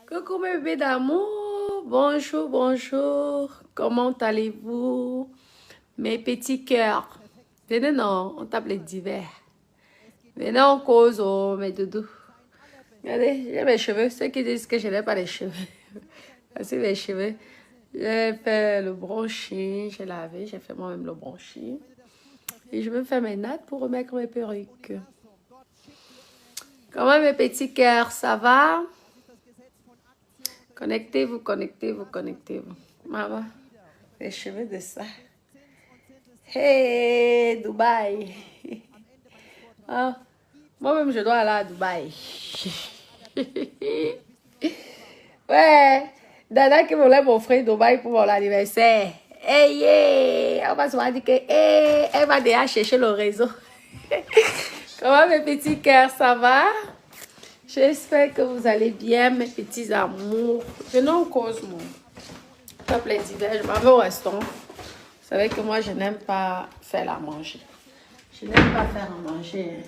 Coucou mes bébés d'amour, bonjour, bonjour, comment allez-vous? Mes petits cœurs, venez non, on tape les divers. Venez on cause, oh mes doudous. Regardez, j'ai mes cheveux, ceux qui disent que je n'ai pas les cheveux. Voici mes cheveux. J'ai fait le brushing, j'ai lavé, j'ai fait moi-même le brushing. Et je me fais mes nattes pour remettre mes perruques. Comment mes petits cœurs, ça va? Connectez-vous, connectez-vous, connectez-vous. Maman, les cheveux de ça. Hey, Dubaï. Ah, moi-même, je dois aller à Dubaï. Ouais, Dada qui voulait m'offrir Dubaï pour mon anniversaire. Hey, yeah. On va se dire que hey, elle va déjà chercher le réseau. Comment mes petits cœurs, ça va? J'espère que vous allez bien, mes petits amours. Je n'en cause mon top les divers. Je m'en vais au restaurant. Vous savez que moi, je n'aime pas faire à manger. Je n'aime pas faire à manger.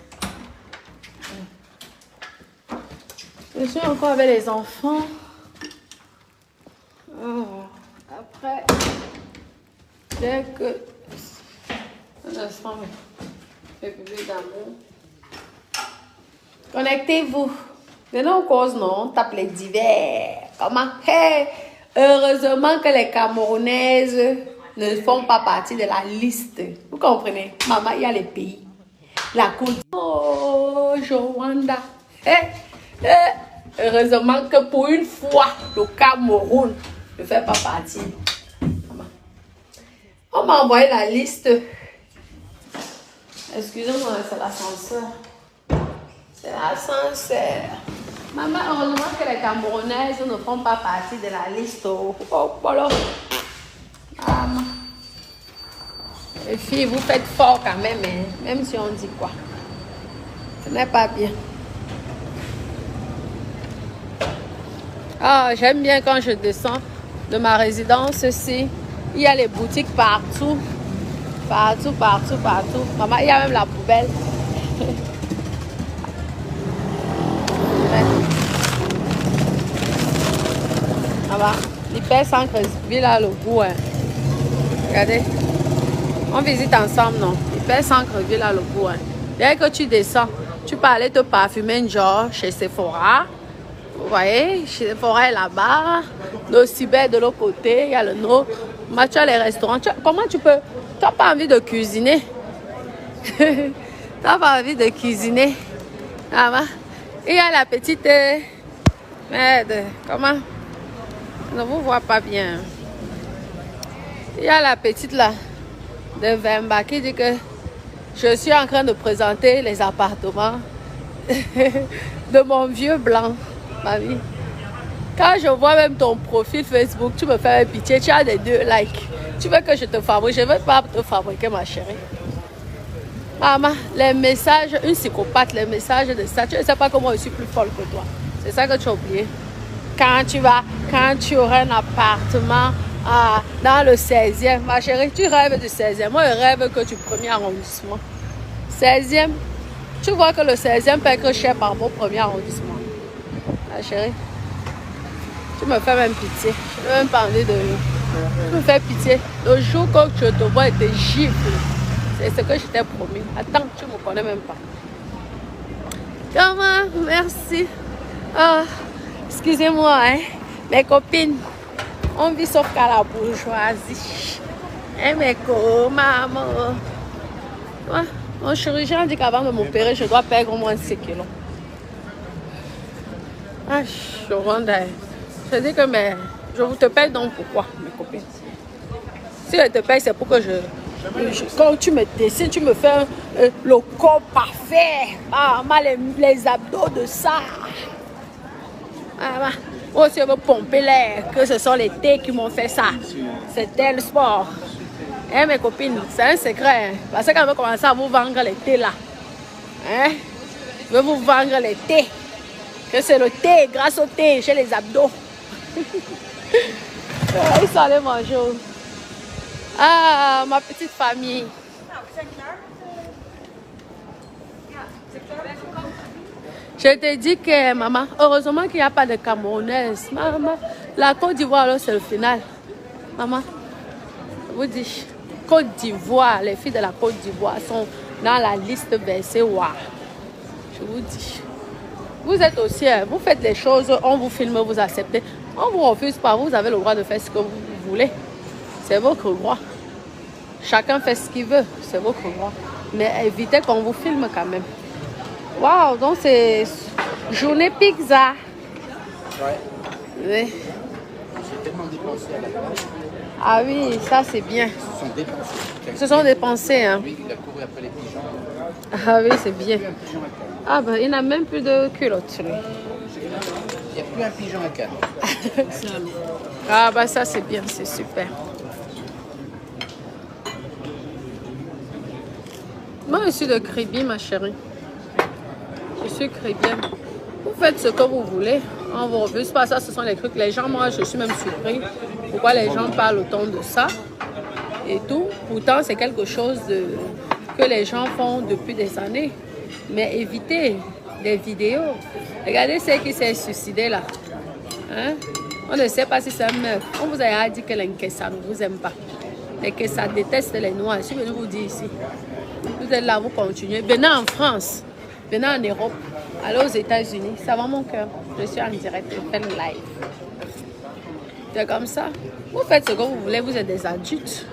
Je suis encore avec les enfants. Après, dès que... Un instant, mes bébés d'amour. Connectez-vous. Venez en cause, non? On tape les divers. Comment? Hey, heureusement que les Camerounaises ne font pas partie de la liste. Vous comprenez? Maman, il y a les pays. La Côte. Oh, Rwanda. Hey, hey. Heureusement que pour une fois, le Cameroun ne fait pas partie. Maman. On m'a envoyé la liste. Excusez-moi, c'est l'ascenseur. C'est l'ascenseur. Maman, heureusement que les Camerounaises ne font pas partie de la liste. Oh, voilà. Maman. Les filles, vous faites fort quand même, hein? Même si on dit quoi. Ce n'est pas bien. Ah, j'aime bien quand je descends de ma résidence ici. Il y a les boutiques partout. Partout, partout, partout. Maman, il y a même la poubelle. Maman, l'hyper centre ville a le goût. Hein. Regardez. On visite ensemble, non? L'hyper centre ville a le goût. Hein. Dès que tu descends, tu peux aller te parfumer genre chez Sephora. Vous voyez, chez Sephora est là-bas. Le cyber de l'autre côté, il y a le nôtre. Moi, tu as les restaurants. Comment tu peux... Tu n'as pas envie de cuisiner? Tu n'as pas envie de cuisiner? Ah, il y a la petite... Merde, comment? Je ne vous vois pas bien. Il y a la petite là, de Vemba, qui dit que je suis en train de présenter les appartements de mon vieux blanc, ma vie. Quand je vois même ton profil Facebook, tu me fais pitié, tu as des 2 likes. Tu veux que je te fabrique? Je ne veux pas te fabriquer, ma chérie. Maman, les messages, une psychopathe, les messages de ça, tu ne sais pas comment je suis plus folle que toi. C'est ça que tu as oublié. Quand tu auras un appartement dans le 16e, ma chérie, tu rêves du 16e. Moi, je rêve que tu premier arrondissement. 16e, tu vois que le 16e peut être cher par mon premier arrondissement. Ma chérie, tu me fais même pitié. Je n'ai même pas envie de... Tu me fais pitié. Le jour que je te vois et te gifle, c'est ce que je t'ai promis. Attends, tu ne me connais même pas. Comment? Merci. Ah, excusez-moi, hein. Mes copines, on vit sauf qu'à la bourgeoisie. Hein, mes maman. Ouais, mon chirurgien dit qu'avant de m'opérer, je dois perdre au moins 6 kilos. Ah, je Rwanda. Je dis que je vous te paye donc pourquoi, mes copines? Si je te paye, c'est pour que quand tu me dessines, tu me fais le corps parfait. Ah, les abdos de ça. Ah, moi aussi, je veux pomper l'air. Que ce sont les thés qui m'ont fait ça. C'est tel sport. Hein, mes copines, c'est un secret. Hein? Parce que quand je vais commencer à vous vendre les thés là, hein? Je vais vous vendre les thés. Que c'est le thé, grâce au thé, j'ai les abdos. Ils sont allés manger. Ah, ma petite famille. Je te dis que, maman, heureusement qu'il n'y a pas de Camerounaise. Maman, la Côte d'Ivoire, alors c'est le final. Maman, je vous dis, Côte d'Ivoire, les filles de la Côte d'Ivoire sont dans la liste versée. Waouh. Je vous dis. Vous êtes aussi, vous faites les choses, on vous filme, vous acceptez. On ne vous refuse pas, vous avez le droit de faire ce que vous voulez. C'est votre droit. Chacun fait ce qu'il veut, c'est votre droit. Mais évitez qu'on vous filme quand même. Waouh, donc c'est journée pizza. Ouais. Oui. J'ai tellement dépensé à la base. Ah oui, ça c'est bien. Ils se sont dépensés. Ils se sont dépensés. Hein. Oui, il a couru après les pigeons. Ah oui, c'est bien. Il n'y a plus un pigeon à Cannes. Ah ben, il n'a même plus de culotte, lui. Il n'y a plus un pigeon à Cannes. Ah bah ça c'est bien, c'est super. Moi je suis de Créby, ma chérie. Je suis crébienne. Vous faites ce que vous voulez. On vous refuse pas ça, ce sont les trucs. Les gens, moi je suis même surpris. Pourquoi les gens parlent autant de ça et tout. Pourtant c'est quelque chose que les gens font depuis des années. Mais évitez des vidéos. Regardez celle qui s'est suicidée là. Hein? On ne sait pas si c'est un meuf. On vous a dit que les Nkessa ne vous aime pas. Les Nkessa détestent les Noirs. Je suis venue vous dire ici. Vous êtes là, vous continuez. Venez en France. Venez en Europe. Allez aux États-Unis. Ça va mon cœur. Je suis en direct. Je fais le live. C'est comme ça. Vous faites ce que vous voulez. Vous êtes des adultes.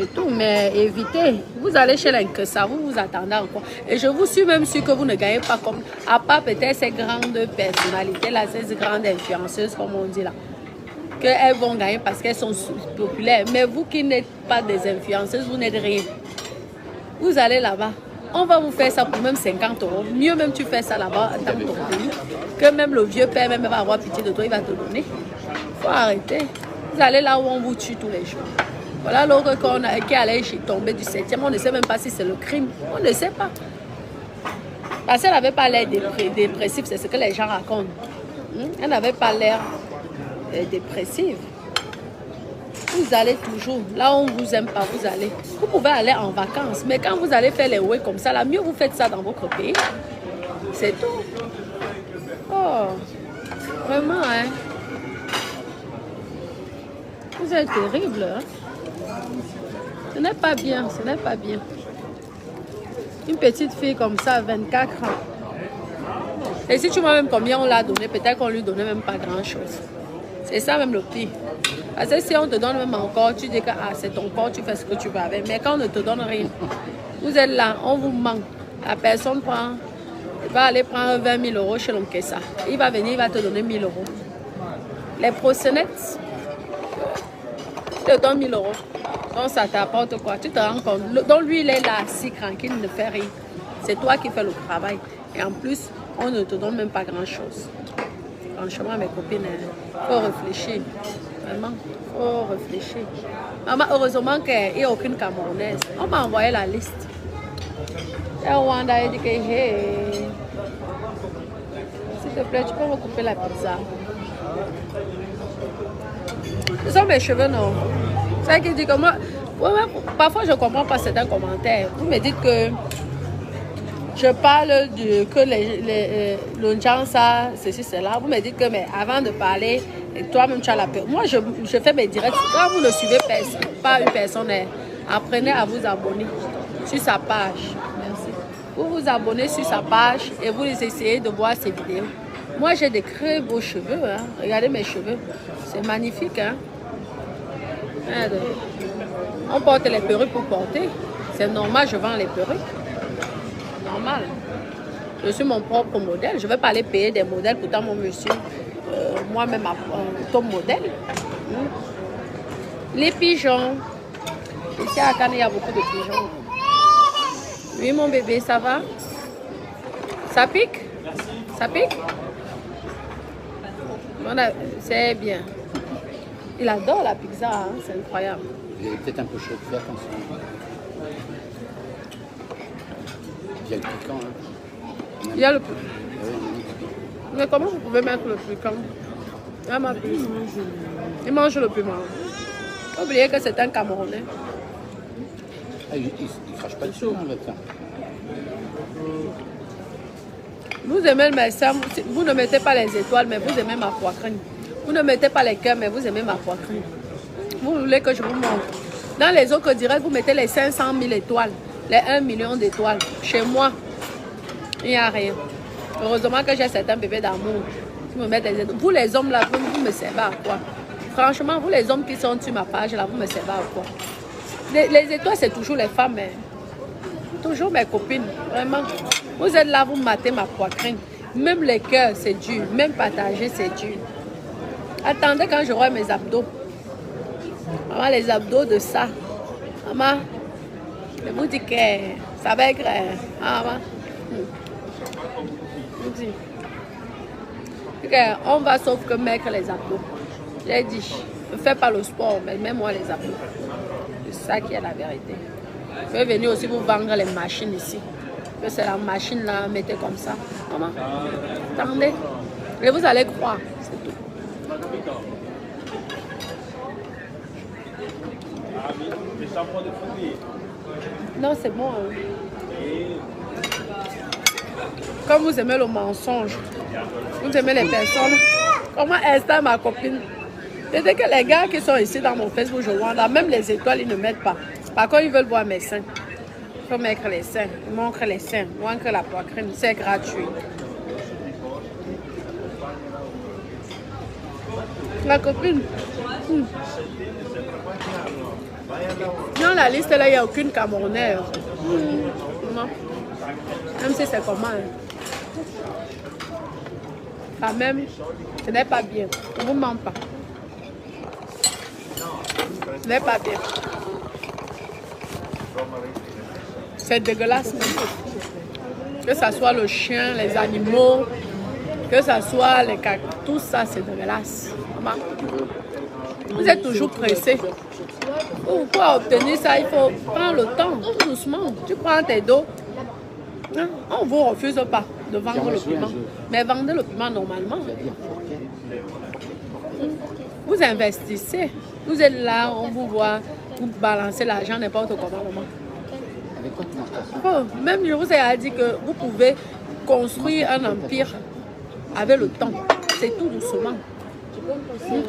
Et tout, mais évitez. Vous allez chez les Nkessa, vous vous attendez encore. Et je vous suis même sûr que vous ne gagnez pas comme, à part peut-être ces grandes personnalités là, ces grandes influenceuses comme on dit là, qu'elles vont gagner parce qu'elles sont populaires. Mais vous qui n'êtes pas des influenceuses, vous n'êtes rien. Vous allez là-bas, on va vous faire ça pour même 50 €. Mieux même tu fais ça là-bas dans ton pays, que même le vieux père même va avoir pitié de toi, il va te donner. Il faut arrêter. Vous allez là où on vous tue tous les jours. Voilà l'autre qui allait tomber du 7e. On ne sait même pas si c'est le crime. On ne sait pas. Parce qu'elle n'avait pas l'air dépressive, c'est ce que les gens racontent. Elle n'avait pas l'air dépressive. Vous allez toujours. Là où on ne vous aime pas, vous allez. Vous pouvez aller en vacances. Mais quand vous allez faire les ouais comme ça, là, mieux vous faites ça dans votre pays. C'est tout. Oh. Vraiment, hein. Vous êtes terrible, hein. Ce n'est pas bien, ce n'est pas bien. Une petite fille comme ça, 24 ans. Et si tu vois même combien on l'a donné, peut-être qu'on lui donnait même pas grand-chose. C'est ça même le pire. Parce que si on te donne même encore, tu dis que ah, c'est ton corps, tu fais ce que tu veux avec. Mais quand on ne te donne rien, vous êtes là, on vous manque. La personne va aller prendre 20 000 € chez l'Nkessa. Il va venir, il va te donner 1 000 €. Les proxénètes te donnent 1 000 €. Donc ça t'apporte quoi? Tu te rends compte. Donc lui, il est là, si tranquille, il ne fait rien. C'est toi qui fais le travail. Et en plus, on ne te donne même pas grand-chose. Franchement, mes copines, il faut réfléchir. Vraiment, il faut réfléchir. Maman, heureusement qu'il n'y a aucune Camerounaise. On m'a envoyé la liste. Et Rwanda a dit que, hey, s'il te plaît, tu peux me couper la pizza. Ce sont mes cheveux, non? C'est ça qui dit que moi, parfois je ne comprends pas certains commentaires. Vous me dites que je parle que le gens, ça, ceci, cela. Vous me dites que, mais avant de parler, toi-même tu as la peur. Moi, je fais mes directs. Quand vous ne suivez pas une personne, apprenez à vous abonner sur sa page. Merci. Vous vous abonnez sur sa page et vous essayez de voir ses vidéos. Moi, j'ai des très beaux cheveux. Hein. Regardez mes cheveux. C'est magnifique. Hein. On porte les perruques pour porter. C'est normal, je vends les perruques. Normal. Je suis mon propre modèle. Je ne vais pas aller payer des modèles. Pourtant, mon monsieur, moi-même, top modèle. Les pigeons. Ici à Cannes, il y a beaucoup de pigeons. Oui, mon bébé, ça va? Ça pique? Ça pique? C'est bien. Il adore la pizza, hein? C'est incroyable. Il est peut-être un peu chaud. Fais attention. Il y a le piquant. Hein. Il y a le... Oui, Mais comment vous pouvez mettre le piquant? Il mange le piment. Oubliez que c'est un Camerounais. Ah, il ne crache pas dessus, hein, le médecin. Vous aimez le médecin, vous ne mettez pas les étoiles, mais vous aimez ma poitrine. Vous ne mettez pas les cœurs, mais vous aimez ma poitrine. Vous voulez que je vous montre. Dans les autres directs, vous mettez les 500 000 étoiles, les 1 million d'étoiles. Chez moi, il n'y a rien. Heureusement que j'ai certains bébés d'amour qui me mettent les étoiles. Vous les hommes là, vous me servez à quoi? Franchement, vous les hommes qui sont sur ma page là, vous me servez à quoi? Les étoiles, c'est toujours les femmes, mais toujours mes copines, vraiment. Vous êtes là, vous matez ma poitrine. Même les cœurs, c'est dur. Même partager, c'est dur. Attendez quand j'aurai mes abdos. Maman, les abdos de ça. Maman, je vous dis que ça va être... Maman. Je vous dis. On va sauf que mettre les abdos. J'ai dit, ne fais pas le sport, mais même moi les abdos. C'est ça qui est la vérité. Je vais venir aussi vous vendre les machines ici. Que c'est la machine là, mettez comme ça. Maman, attendez. Et vous allez croire, c'est tout. Non, c'est bon. Hein. Comme vous aimez le mensonge, vous aimez les personnes. Comment est ma copine? C'est que les gars qui sont ici dans mon Facebook, je vois là, même les étoiles, ils ne mettent pas. Par contre, ils veulent voir mes seins. Il faut mettre les seins, ils montrent les seins, montrent la poitrine, c'est gratuit. La copine. Dans la liste, là, il n'y a aucune Camerounaise. Même si c'est comment. Quand même, ce n'est pas bien. Je ne vous mens pas. Ce n'est pas bien. C'est dégueulasse. Que ce soit le chien, les animaux, que ce soit les cactus, tout ça, c'est dégueulasse. Vous êtes toujours pressé. Pour obtenir ça, il faut prendre le temps, tout doucement. Tu prends tes dos. Hein? On ne vous refuse pas de vendre le piment. Mais vendez le piment normalement. Vous investissez. Vous êtes là, on vous voit, vous balancez l'argent n'importe comment. Oh, même je vous ai dit que vous pouvez construire un empire avec le temps. C'est tout doucement.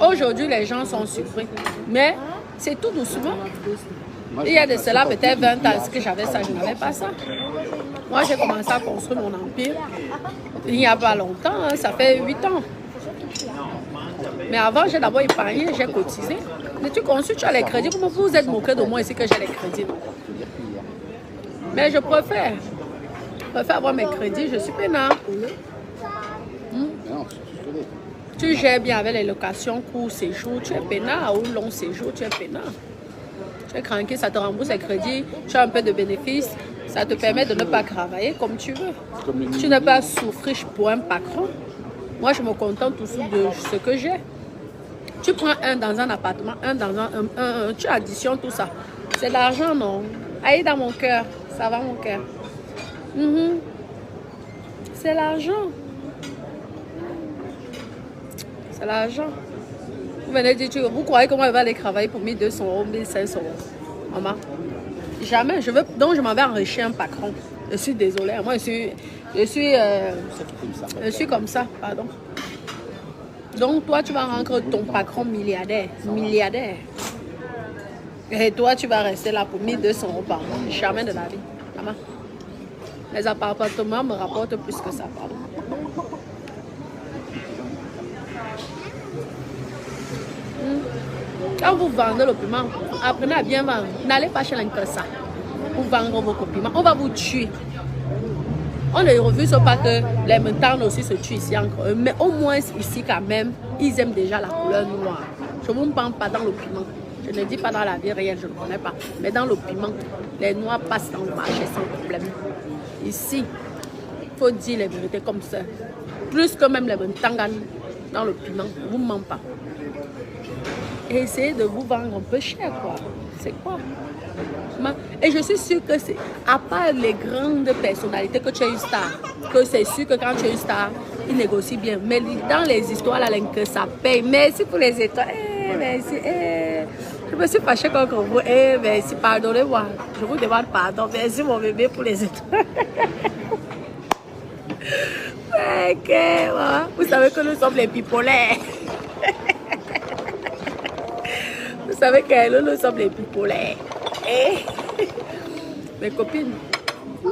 Aujourd'hui, les gens sont surpris. Mais c'est tout doucement. Il y a de cela peut-être 20 ans que j'avais ça, je n'avais pas ça. Moi, j'ai commencé à construire mon empire il n'y a pas longtemps, hein, ça fait 8 ans. Mais avant, j'ai d'abord épargné, j'ai cotisé. Mais tu construis, tu as les crédits. Comment vous êtes moqué de moi ici que j'ai les crédits? Non? Mais je préfère avoir mes crédits, je suis peinard. Tu gères bien avec les locations, court séjour, tu es peinard, ou long séjour, tu es peinard. Tu es cranké, ça te rembourse les crédits, tu as un peu de bénéfices, ça te permet de ne pas travailler comme tu veux. Tu n'as pas souffrir pour un patron. Moi, je me contente toujours de ce que j'ai. Tu prends un dans un appartement, un dans un tu additionnes tout ça. C'est de l'argent, non? Aïe, dans mon cœur, ça va mon cœur. C'est l'argent. C'est l'argent. Vous venez dire, vous croyez comment elle va aller travailler pour 1200 €, 1500 €? Maman, jamais. Donc je m'en vais enrichir un patron. Je suis désolée. Moi, je suis comme ça, pardon. Donc toi, tu vas rendre ton patron milliardaire. Et toi, tu vas rester là pour 1200 € par mois. Jamais de la vie. Maman. Les appartements me rapportent plus que ça, pardon. Quand vous vendez le piment, apprenez à bien vendre. N'allez pas chez l'Incosa pour vendre vos piments. On va vous tuer. On ne refuse pas que les montanes aussi se tuent ici encore. Mais au moins ici quand même, ils aiment déjà la couleur noire. Je ne vous parle pas dans le piment. Je ne dis pas dans la vie réelle, je ne connais pas. Mais dans le piment, les noirs passent dans le marché sans problème. Ici, il faut dire les vérités comme ça. Plus que même les montanes dans le piment. Je ne vous mens pas. Et essayez de vous vendre un peu cher, quoi. C'est quoi? Et je suis sûre que c'est, à part les grandes personnalités que tu as une star, que c'est sûr que quand tu es une star, ils négocient bien. Mais dans les histoires, là, que ça paye. Merci pour les étoiles. Merci. Je me suis fâchée contre vous. Merci, pardonnez-moi. Je vous demande pardon. Merci, mon bébé, pour les étoiles. Ok, voilà. Vous savez que nous sommes les pipolaires. Vous savez que nous sommes les pipolaires. Eh? Mes copines. Non.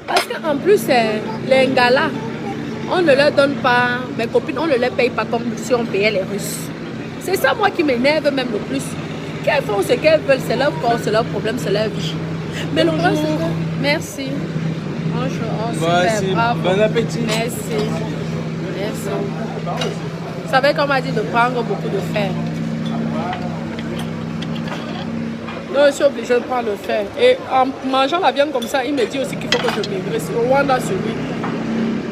Parce qu'en plus, les galas, on ne leur donne pas, mes copines, on ne les paye pas comme si on payait les Russes. C'est ça, moi, qui m'énerve même le plus. Qu'elles font ce qu'elles veulent, c'est leur corps, c'est leur problème, c'est leur vie. Mais le reste, merci. Bonjour, super, bravo. Bon appétit. Merci. Merci. Vous savez qu'on m'a dit de prendre beaucoup de fer. Donc, je suis obligée de prendre le fer. Et en mangeant la viande comme ça, il me dit aussi qu'il faut que je maigrisse. Au Rwanda, celui.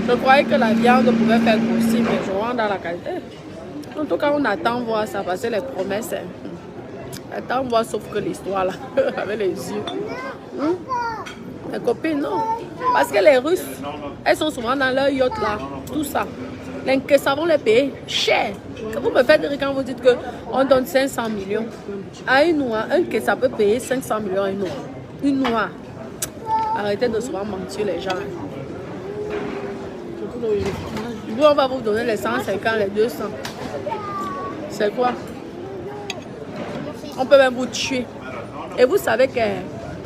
Je croyais que la viande pouvait faire grossir, mais je rentre dans la qualité. En tout cas, on attend voir ça, parce que les promesses, attend voir sauf que l'histoire là, avec les yeux. Les copines, non. Parce que les Russes, elles sont souvent dans leur yacht là, tout ça. Les savons les payer cher. Que vous me faites rire quand vous dites qu'on donne 500 millions à une noix, que ça peut payer 500 millions à une noix. Une noix. Arrêtez de souvent mentir les gens. Nous, on va vous donner les 150, les 200. C'est quoi? On peut même vous tuer. Et vous savez que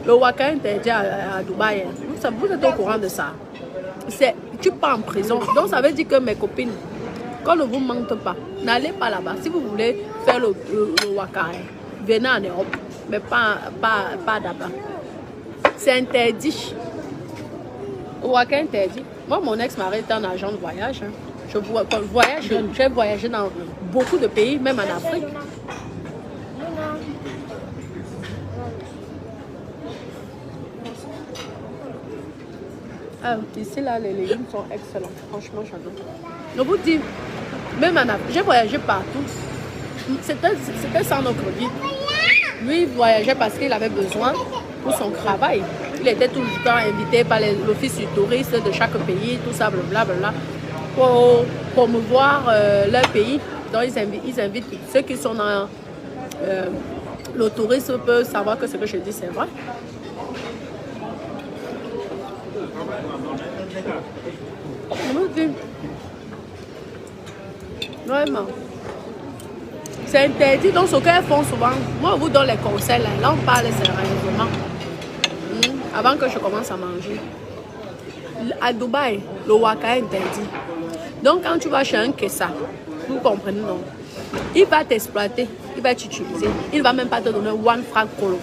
le waka interdit à Dubaï. Vous êtes au courant de ça. Tu pars en prison. Donc ça veut dire que mes copines, qu'on ne vous mente pas, n'allez pas là-bas. Si vous voulez faire le waka, venez en Europe. Mais pas là-bas. C'est interdit. Le waka interdit. Moi, mon ex-mari était un agent de voyage. J'ai voyagé dans beaucoup de pays, même en Afrique. Ici, là, les légumes sont excellents. Franchement, j'adore. Je vous dis, même en Afrique, j'ai voyagé partout. C'était sans notre vie. Lui, il voyageait parce qu'il avait besoin pour son travail. Il était tout le temps invité par l'office du tourisme de chaque pays, tout ça, blablabla, pour promouvoir leur pays. Donc, ils invitent ceux qui sont dans le tourisme peuvent savoir que ce que je dis, c'est vrai. Je vous dis, vraiment, c'est interdit. Donc, ce qu'elles font souvent, moi, je vous donne les conseils. Là, on parle sérieusement. Avant que je commence à manger. À Dubaï, le waka est interdit. Donc, quand tu vas chez un Kessa, vous comprenez, non? Il va t'exploiter, il va t'utiliser. Il ne va même pas te donner 1 franc colo.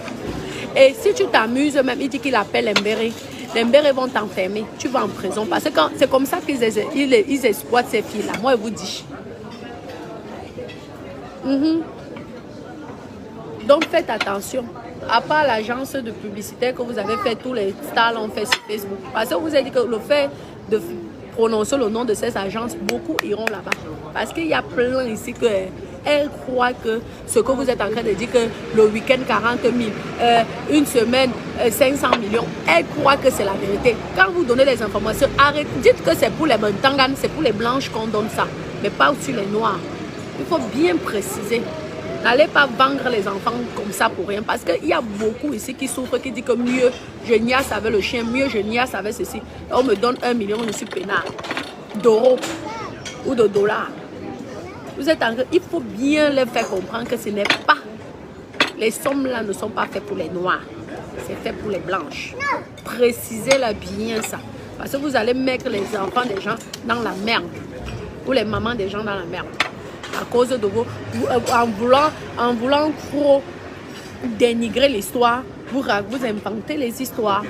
Et si tu t'amuses, même, il dit qu'il appelle Mbéré. Les Mbéré vont t'enfermer. Tu vas en prison. Parce que c'est comme ça qu'ils exploitent ces filles-là. Moi, je vous dis. Donc, faites attention. À part l'agence de publicité que vous avez fait, tous les stars l'ont fait sur Facebook. Parce que vous avez dit que le fait de prononcer le nom de ces agences, beaucoup iront là-bas. Parce qu'il y a plein ici que elles croient que ce que vous êtes en train de dire, que le week-end 40 000, une semaine 500 millions, elles croient que c'est la vérité. Quand vous donnez les informations, arrêtez, dites que c'est pour les Bantangan, c'est pour les blanches qu'on donne ça, mais pas sur les noirs. Il faut bien préciser. N'allez pas vendre les enfants comme ça pour rien. Parce qu'il y a beaucoup ici qui souffrent, qui disent que mieux je niasse avec le chien, mieux je niasse avec ceci. On me donne 1 million, je suis peinard d'euros ou de dollars. Vous êtes en train, il faut bien leur faire comprendre que ce n'est pas, les sommes là ne sont pas faites pour les noirs, c'est fait pour les blanches. Précisez-leur bien ça. Parce que vous allez mettre les enfants des gens dans la merde. Ou les mamans des gens dans la merde. À cause de vous, en voulant trop dénigrer l'histoire, vous inventez les histoires.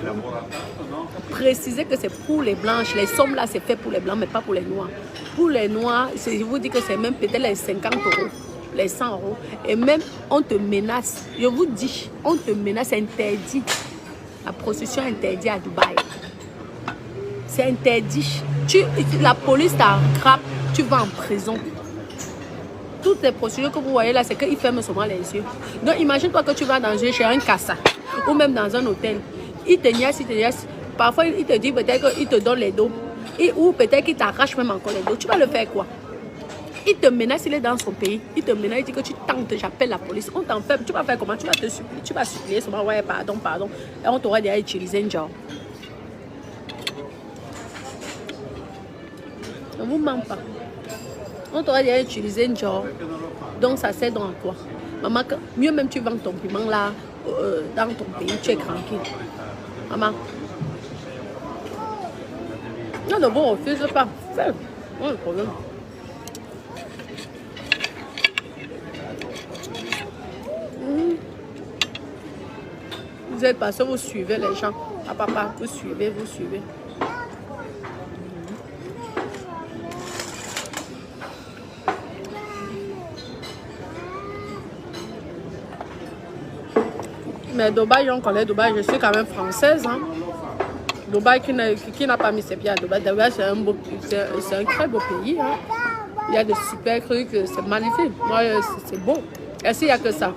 Précisez que c'est pour les blanches. Les sommes là, c'est fait pour les blancs, mais pas pour les noirs. Pour les noirs, je vous dis que c'est même peut-être les 50 €, les 100 €. Et même, on te menace. Je vous dis, on te menace, c'est interdit. La prostitution est interdite à Dubaï. C'est interdit. La police t'attrape, tu vas en prison. Toutes les procédures que vous voyez là, c'est qu'ils ferment souvent les yeux. Donc, imagine-toi que tu vas chez un Kassa ou même dans un hôtel. Il te niaise, Parfois, il te dit peut-être qu'il te donne les dos. Ou peut-être qu'il t'arrache même encore les dos. Tu vas le faire quoi? Il te menace, il est dans son pays. Il te menace, il dit que tu tentes, j'appelle la police. On t'enferme. Tu vas faire comment? Tu vas te supplier. Tu vas supplier souvent, ouais, pardon. Et on t'aura déjà utilisé un genre. ne vous ment pas. On t'aurait déjà utilisé une genre. Donc ça sert dans quoi? Maman, mieux même tu vends ton piment là, dans ton pays, tu es tranquille. Maman. Non, ne vous refuse pas. Fais. Pas de problème. Vous êtes passé, vous suivez les gens. Ah papa, vous suivez, vous suivez. Mais Dubaï, on connaît Dubaï, je suis quand même française. Hein. Dubaï, qui n'a pas mis ses pieds à Dubaï? Dubaï, c'est un très beau pays. Hein. Il y a de super trucs, c'est magnifique. C'est beau. Et s'il n'y a que ça?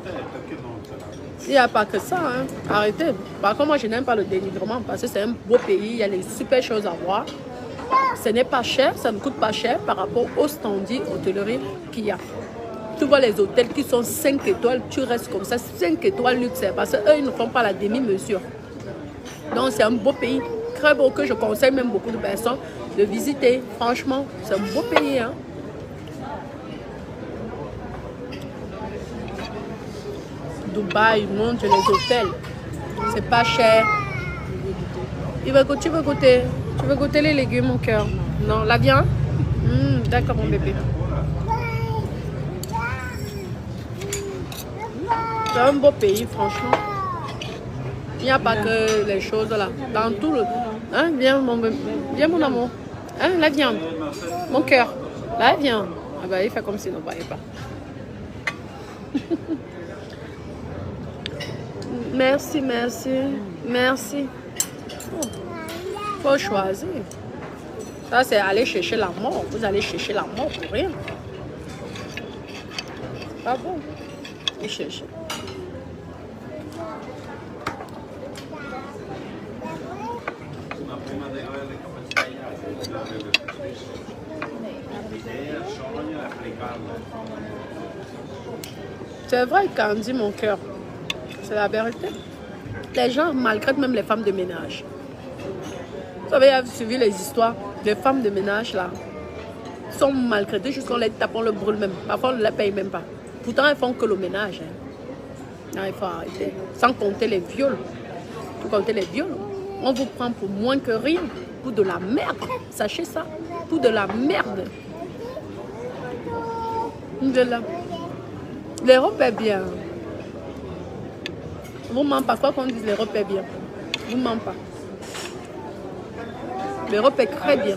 Il n'y a pas que ça, hein. Arrêtez. Par contre, moi, je n'aime pas le dénigrement parce que c'est un beau pays, il y a des super choses à voir. Ce n'est pas cher, ça ne coûte pas cher par rapport au standing hôtellerie qu'il y a. Tu vois les hôtels qui sont 5 étoiles, tu restes comme ça, 5 étoiles luxe, parce qu'eux, ils ne font pas la demi-mesure. Donc, c'est un beau pays, très beau, que je conseille même beaucoup de personnes de visiter. Franchement, c'est un beau pays, hein. Dubaï, montre les hôtels. C'est pas cher. Tu veux goûter les légumes, mon cœur? Non, la viande? D'accord, mon bébé. C'est un beau pays, franchement. Il n'y a pas que les choses là. Dans tout le... Hein, viens, mon amour. Hein, la viande. Mon cœur. La viande. Ah bah, il fait comme s'il ne voyait pas. Merci, merci, merci. Faut choisir. Ça, c'est aller chercher la mort. Vous allez chercher la mort pour rien. Pas bon. Et chercher. C'est vrai, Candy, mon cœur. C'est la vérité. Les gens maltraitent même les femmes de ménage. Vous savez, vous suivi les histoires. Les femmes de ménage, là, sont maltraitées jusqu'à les tape, on le brûle même. Parfois, on ne les paye même pas. Pourtant, elles font que le ménage. Hein. Non, il faut arrêter. Sans compter les viols. Tout compter les viols. On vous prend pour moins que rien. Pour de la merde. Sachez ça. Pour de la merde. L'Europe est bien. Vous ne mentez pas. Quoi qu'on dise, l'Europe est bien. Vous ne mentez pas. L'Europe est très bien.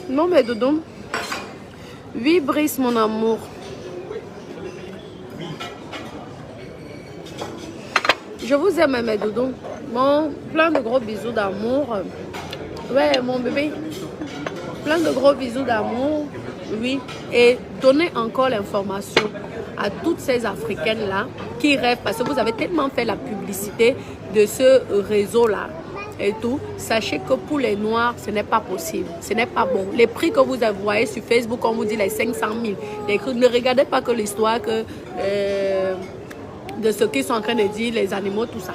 Non, mais Dodo. Oui, Brice, mon amour. Je vous aime, mes Dodo. Bon, plein de gros bisous d'amour. Ouais, mon bébé. Plein de gros bisous d'amour. Oui. Et donnez encore l'information à toutes ces Africaines-là qui rêvent. Parce que vous avez tellement fait la publicité de ce réseau-là. Et tout, sachez que pour les Noirs, ce n'est pas possible, ce n'est pas bon. Les prix que vous voyez sur Facebook, on vous dit les 500 000. Ne regardez pas que l'histoire de ce qu'ils sont en train de dire, les animaux, tout ça.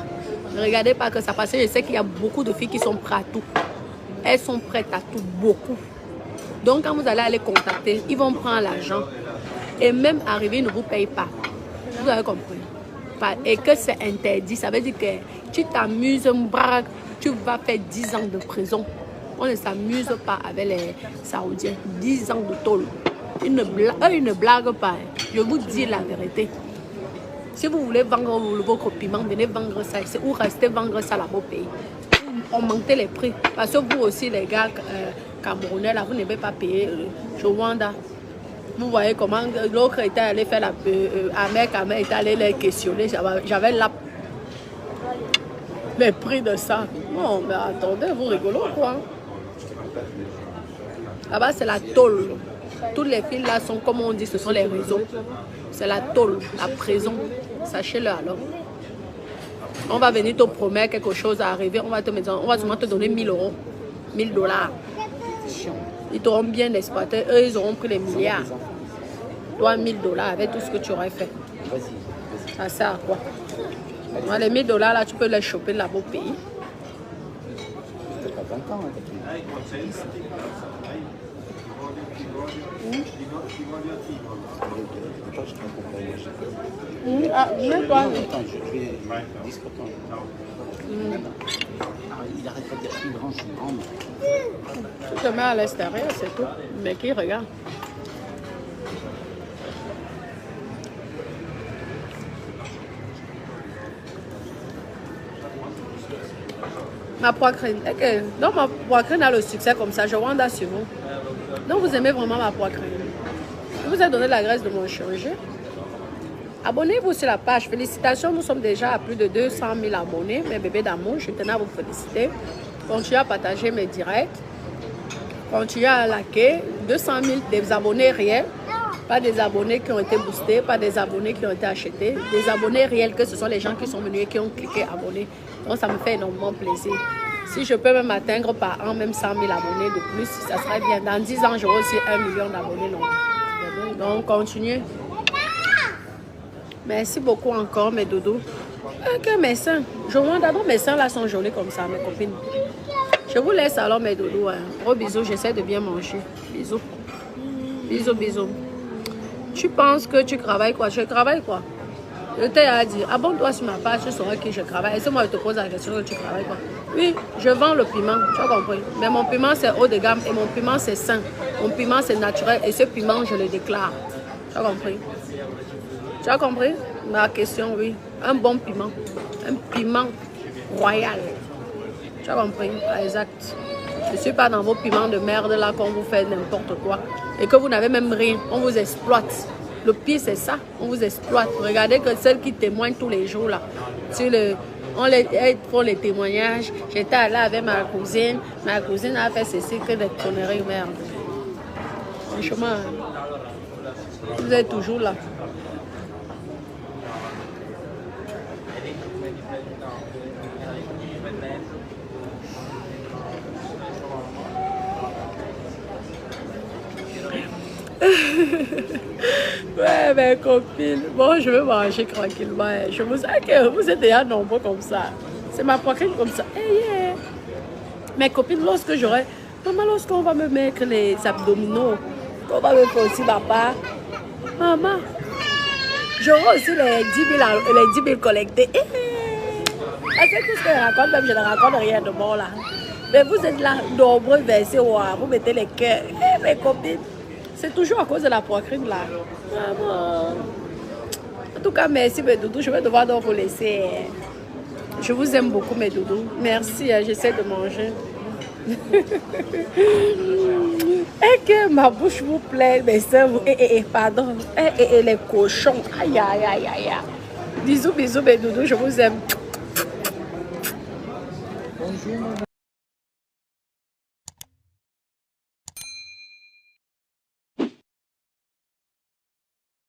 Ne regardez pas que ça passe. Je sais qu'il y a beaucoup de filles qui sont prêtes à tout. Elles sont prêtes à tout, beaucoup. Donc quand vous allez les contacter, ils vont prendre l'argent. Et même arriver, ils ne vous payent pas. Vous avez compris? Et que c'est interdit, ça veut dire que tu t'amuses, tu vas faire 10 ans de prison. On ne s'amuse pas avec les Saoudiens. 10 ans de tôle. Eux, ils ne blaguent pas. Je vous dis la vérité. Si vous voulez vendre votre piment, venez vendre ça ici ou restez vendre ça là-bas au pays. Augmentez les prix. Parce que vous aussi, les gars camerounais, là, vous ne devez pas payer Rwanda. Vous voyez comment l'autre était allé faire la... Ahmed était allé les questionner. J'avais la... les prix de ça. Non, mais attendez, vous rigolez quoi? Là-bas, c'est la tôle. Toutes les filles là sont, comme on dit, ce sont les réseaux. C'est la tôle, la prison. Sachez-le alors. On va venir te promettre quelque chose à arriver. On va seulement te donner 1000 euros. 1000 dollars. Ils t'auront bien exploité. Eux, ils auront pris les milliards. Toi, 1000 dollars avec tout ce que tu aurais fait. Ça sert à quoi? Moi, les 1000 $, là, tu peux les choper là-bas au pays. T'as pas 20 ans, hein, t'as Ah, mais quoi? Attends, je vais discuter. Il arrête pas de dire je suis grand, je suis grande. Tu te mets à l'extérieur, c'est tout. Mais qui regarde? Ma poitrine. Donc ma poitrine a le succès comme ça. Je vends sur vous. Donc vous aimez vraiment ma poitrine. Je vous ai donné la graisse de mon chirurgien. Abonnez-vous sur la page. Félicitations, nous sommes déjà à plus de 200 000 abonnés. Mes bébés d'amour, je tenais à vous féliciter. Continuez à partager mes directs. Continuez à liker. 200 000 des abonnés réels. Pas des abonnés qui ont été boostés, pas des abonnés qui ont été achetés. Des abonnés réels, que ce sont les gens qui sont venus et qui ont cliqué abonner. Donc ça me fait énormément plaisir. Si je peux même atteindre par an même 100 000 abonnés de plus, ça serait bien. Dans 10 ans, j'aurai aussi 1 million d'abonnés. Donc continuez. Merci beaucoup encore, mes doudous. Ok, mes seins. Je vois d'abord mes seins là sont jolis comme ça, mes copines. Je vous laisse alors, mes doudous. Hein. Gros bisous, j'essaie de bien manger. Bisous. Bisous, bisous. Tu penses que tu travailles quoi? Je travaille quoi? Je t'ai dit, abonne-toi sur ma page, tu sauras que je travaille. Et c'est moi qui te pose la question que tu travailles quoi? Oui, je vends le piment, tu as compris. Mais mon piment c'est haut de gamme et mon piment c'est sain. Mon piment c'est naturel et ce piment je le déclare. Tu as compris? Tu as compris? Ma question, oui. Un bon piment. Un piment royal. Tu as compris? Ah, exact. Je ne suis pas dans vos piments de merde là qu'on vous fait n'importe quoi. Et que vous n'avez même rien. On vous exploite. Le pire c'est ça. On vous exploite. Regardez que celles qui témoignent tous les jours là. Elles font les témoignages. J'étais allée avec ma cousine. Ma cousine a fait ceci que des conneries merde. Franchement, vous êtes toujours là. Ouais, mes copines. Bon, je vais manger tranquillement. Je vous sais que vous êtes déjà nombreux comme ça. C'est ma poitrine comme ça. Hey, yeah. Mes copines, lorsque j'aurai... Maman, lorsqu'on va me mettre les abdominaux, on va me faire aussi ma part. Maman, j'aurai aussi les 10 000 collectés. Parce que tout ce que je raconte, même je ne raconte rien de bon là. Mais vous êtes là, nombreux versés, vous mettez les cœurs. Hey, mes copines. C'est toujours à cause de la poitrine là. Maman. En tout cas, merci mes doudous. Je vais devoir donc vous laisser. Je vous aime beaucoup mes doudous. Merci, j'essaie de manger. Et que ma bouche vous plaît, mes soeurs, pardon. Et les cochons. Aïe, aïe, aïe, aïe. Bisous, bisous mes doudous. Je vous aime. Bonjour.